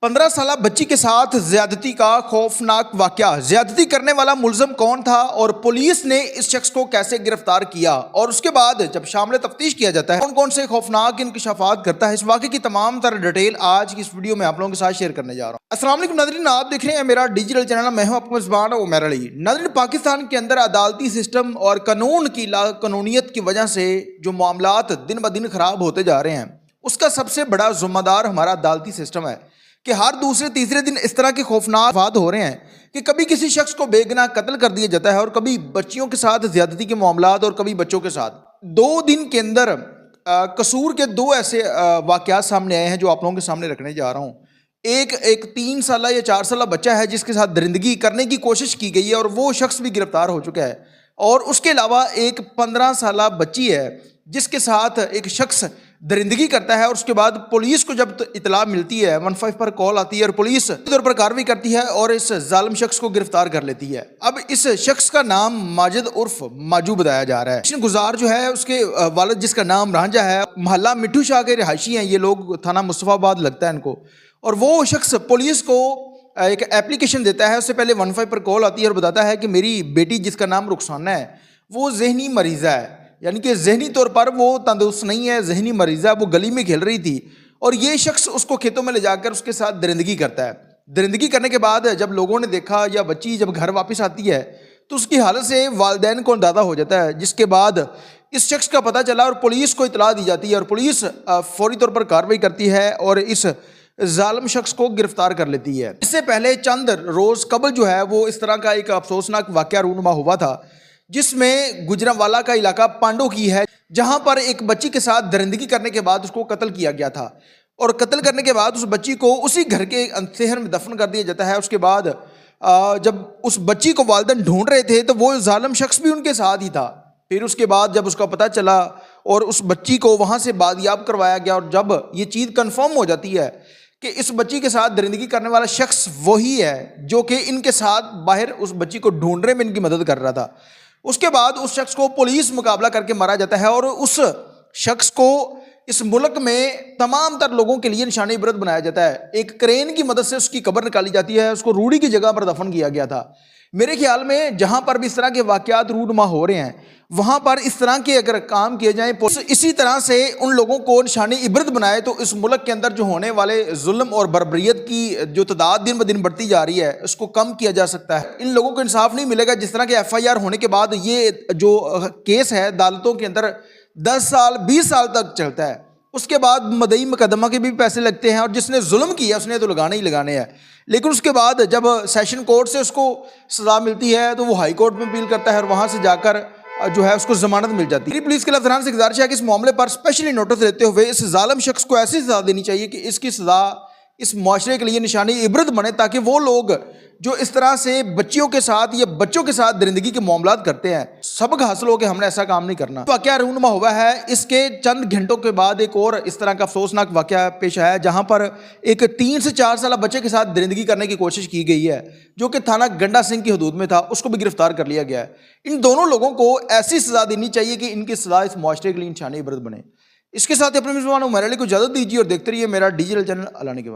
15 साला बच्ची के साथ ज्यादती का खौफनाक वाकया। ज्यादती करने वाला मुलजम कौन था और पुलिस ने इस शख्स को कैसे गिरफ्तार किया, और उसके बाद जब शामिल तफ्तीश किया जाता है कौन कौन से खौफनाक इंकशाफात करता है, इस वाकये की तमाम तरह डिटेल आज की इस वीडियो में आप लोगों के साथ शेयर करने जा रहा हूँ। अस्सलाम वालेकुम नाज़रीन, आप देख रहे हैं मेरा डिजिटल चैनल। मैं हूँ आपका मेज़बान उमैर अली। नाज़रीन, पाकिस्तान के अंदर अदालती सिस्टम और कानून की लाकानूनियत की वजह से जो मामलात दिन ब दिन खराब होते जा रहे हैं, उसका सबसे बड़ा जिम्मेदार हमारा अदालती सिस्टम है कि हर दूसरे तीसरे दिन इस तरह के खौफनाक वाक़यात हो रहे हैं कि कभी किसी शख्स को बेगुनाह कत्ल कर दिया जाता है और कभी बच्चियों के साथ ज्यादती के मामलात और कभी बच्चों के साथ। 2 दिन के अंदर कसूर के 2 ऐसे वाक़यात सामने आए हैं जो आप लोगों के सामने रखने जा रहा हूँ। एक 3 साला या 4 साला बच्चा है जिसके साथ दरिंदगी करने की कोशिश की गई है और वो शख्स भी गिरफ्तार हो चुका है, और उसके अलावा एक 15 साला बच्ची है जिसके साथ एक शख्स दरिंदगी करता है, और उसके बाद पुलिस को जब इतला मिलती है 15 पर कॉल आती है और पुलिस तौर पर कार्रवाई करती है और इस जालिम शख्स को गिरफ्तार कर लेती है। अब इस शख्स का नाम माजिद उर्फ माजू बताया जा रहा है। गुजार जो है उसके वालिद जिसका नाम रांझा है, मोहल्ला मिट्टू शाह के रिहायशी हैं ये लोग, थाना मुस्तफाबाद लगता है इनको। और वो शख्स पुलिस को एक एप्लीकेशन देता है, उससे पहले 15 पर कॉल आती है और बताता है कि मेरी बेटी जिसका नाम रुखसाना है वो जहनी मरीज़ा है, यानी कि जहनी तौर पर वो तंदुरुस्त नहीं है, जहनी मरीज़ा। वो गली में खेल रही थी और ये शख्स उसको खेतों में ले जाकर उसके साथ दरिंदगी करता है। दरिंदगी करने के बाद जब लोगों ने देखा या बच्ची जब घर वापस आती है तो उसकी हालत से वालिदैन को अंदाज़ा हो जाता है, जिसके बाद इस शख्स का पता चला और पुलिस को इतला दी जाती है और पुलिस फौरी तौर पर कार्रवाई करती है और इस जालिम शख्स को गिरफ्तार कर लेती है। इससे पहले चंद रोज़ कबल जो है वो इस तरह का एक अफसोसनाक वाक़या रूनुमा हुआ था जिसमें गुजरांवाला का इलाका पांडो की है, जहां पर एक बच्ची के साथ दरिंदगी करने के बाद उसको कत्ल किया गया था, और कत्ल करने के बाद उस बच्ची को उसी घर के अंतहर में दफन कर दिया जाता है। उसके बाद जब उस बच्ची को वालिदैन ढूंढ रहे थे तो वो जालिम शख्स भी उनके साथ ही था। फिर उसके बाद जब उसका पता चला और उस बच्ची को वहाँ से बादियाब करवाया गया, और जब ये चीज़ कन्फर्म हो जाती है कि इस बच्ची के साथ दरिंदगी करने वाला शख्स वही है जो कि इनके साथ बाहर उस बच्ची को ढूंढने में इनकी मदद कर रहा था, उसके बाद उस शख्स को पुलिस मुकाबला करके मारा जाता है और उस शख्स को इस मुल्क में तमाम तर लोगों के लिए निशानी इबरत बनाया जाता है। एक क्रेन की मदद से उसकी कब्र निकाली जाती है, उसको रूढ़ी की जगह पर दफन किया गया था। मेरे ख्याल में जहां पर भी इस तरह के वाकयात रूनुमा हो रहे हैं वहां पर इस तरह के अगर काम किए जाएं, इसी तरह से उन लोगों को निशानी इबरत बनाए, तो इस मुल्क के अंदर जो होने वाले जुल्म और बर्बरियत की जो तादाद दिन ब दिन बढ़ती जा रही है उसको कम किया जा सकता है। इन लोगों को इंसाफ नहीं मिलेगा जिस तरह के FIR होने के बाद ये जो केस है अदालतों के अंदर 10 साल 20 साल तक चलता है, उसके बाद मदई मुकदमा के भी पैसे लगते हैं और जिसने जुल्म किया उसने तो लगाने ही लगाने हैं। लेकिन उसके बाद जब सेशन कोर्ट से उसको सज़ा मिलती है तो वो हाई कोर्ट में अपील करता है और वहाँ से जाकर जो है उसको जमानत मिल जाती है। पुलिस के अफसरान से गुजारिश है कि इस मामले पर स्पेशली नोटिस लेते हुए इस जालिम शख्स को ऐसी सज़ा देनी चाहिए कि इसकी सज़ा इस माशरे के लिए निशानी इबरत बने, ताकि वो लोग जो इस तरह से बच्चियों के साथ या बच्चों के साथ दरिंदगी के मामलात करते हैं सबक हासिल हो कि हमने ऐसा काम नहीं करना। वाकया रूनुमा हुआ है, इसके चंद घंटों के बाद एक और इस तरह का अफसोसनाक वाकया पेश आया जहां पर एक 3 से 4 साल बच्चे के साथ दरिंदगी करने की कोशिश की गई है जो कि थाना गंडा सिंह की हदूद में था, उसको भी गिरफ्तार कर लिया गया है। इन दोनों लोगों को ऐसी सजा देनी चाहिए कि इनकी सजा इस मुआशरे के लिए निशानी इबरत बने। इसके साथ अपने मेज़बान उमैर अली को इजाज़त दीजिए और देखते रहिए मेरा डिजिटल चैनल अलाने के बाद।